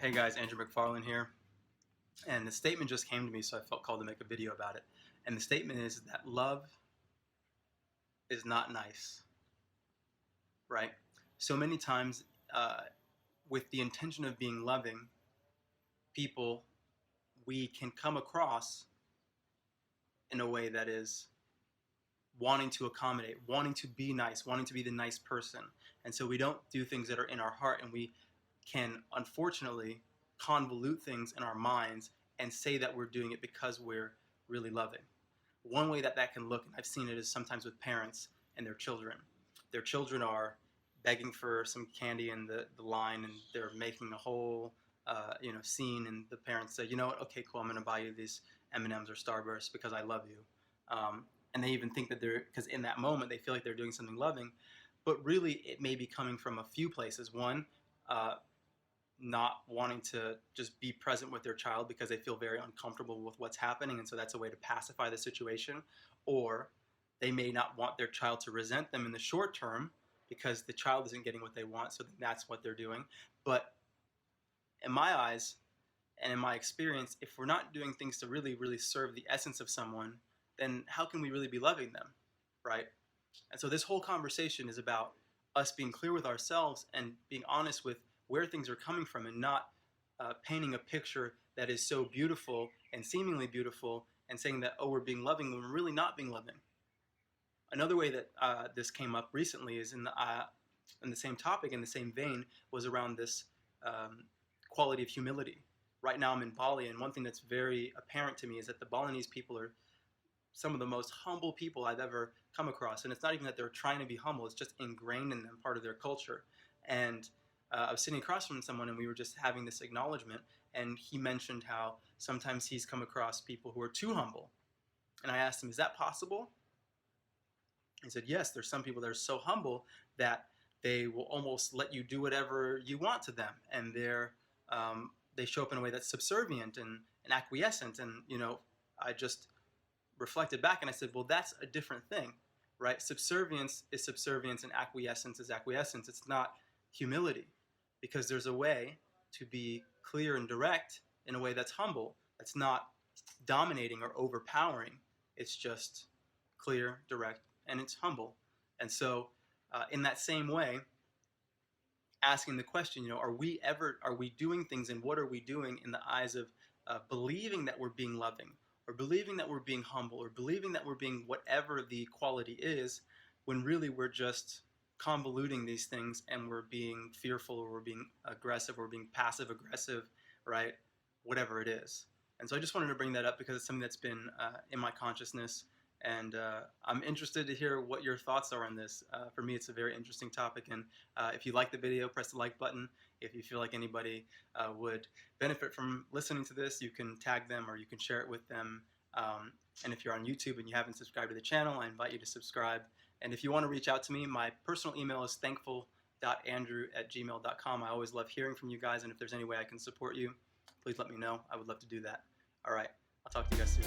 Hey guys, Andrew McFarlane here, and the statement just came to me, so I felt called to make a video about it. And the statement is that love is not nice, right? So many times, with the intention of being loving people, we can come across in a way that is wanting to accommodate, wanting to be nice, wanting to be the nice person. And so we don't do things that are in our heart, and we can unfortunately convolute things in our minds and say that we're doing it because we're really loving. One way that that can look, and I've seen it, is sometimes with parents and their children. Their children are begging for some candy in the line, and they're making a whole scene, and the parents say, you know what, okay, cool, I'm going to buy you these M&Ms or Starbursts because I love you. And they even think that they're, because in that moment they feel like they're doing something loving, but really it may be coming from a few places. One, not wanting to just be present with their child because they feel very uncomfortable with what's happening, and so that's a way to pacify the situation. Or they may not want their child to resent them in the short term because the child isn't getting what they want, so that's what they're doing. But in my eyes and in my experience, if we're not doing things to really, really serve the essence of someone, then how can we really be loving them, right? And so this whole conversation is about us being clear with ourselves and being honest with where things are coming from, and not painting a picture that is so beautiful and seemingly beautiful and saying that, oh, we're being loving when we're really not being loving. Another way that this came up recently is in the same topic, in the same vein, was around this quality of humility. Right now I'm in Bali, and one thing that's very apparent to me is that the Balinese people are some of the most humble people I've ever come across. And it's not even that they're trying to be humble, it's just ingrained in them, part of their culture. And I was sitting across from someone, and we were just having this acknowledgement, and he mentioned how sometimes he's come across people who are too humble. And I asked him, is that possible? He said, yes, there's some people that are so humble that they will almost let you do whatever you want to them, and they show up in a way that's subservient and acquiescent. And I just reflected back and I said, well, that's a different thing, right? Subservience is subservience and acquiescence is acquiescence. It's not humility, because there's a way to be clear and direct in a way that's humble, that's not dominating or overpowering. It's just clear, direct, and it's humble. And so in that same way, asking the question, are we doing things, and what are we doing in the eyes of believing that we're being loving, or believing that we're being humble, or believing that we're being whatever the quality is, when really we're just convoluting these things, and we're being fearful, or we're being aggressive, or we're being passive aggressive, right? Whatever it is. And so I just wanted to bring that up because it's something that's been in my consciousness, and I'm interested to hear what your thoughts are on this. For me, it's a very interesting topic, and if you like the video, press the like button. If you feel like anybody would benefit from listening to this, you can tag them or you can share it with them. And if you're on YouTube and you haven't subscribed to the channel, I invite you to subscribe. And if you want to reach out to me, my personal email is thankful.andrew@gmail.com. I always love hearing from you guys, and if there's any way I can support you, please let me know. I would love to do that. All right, I'll talk to you guys soon.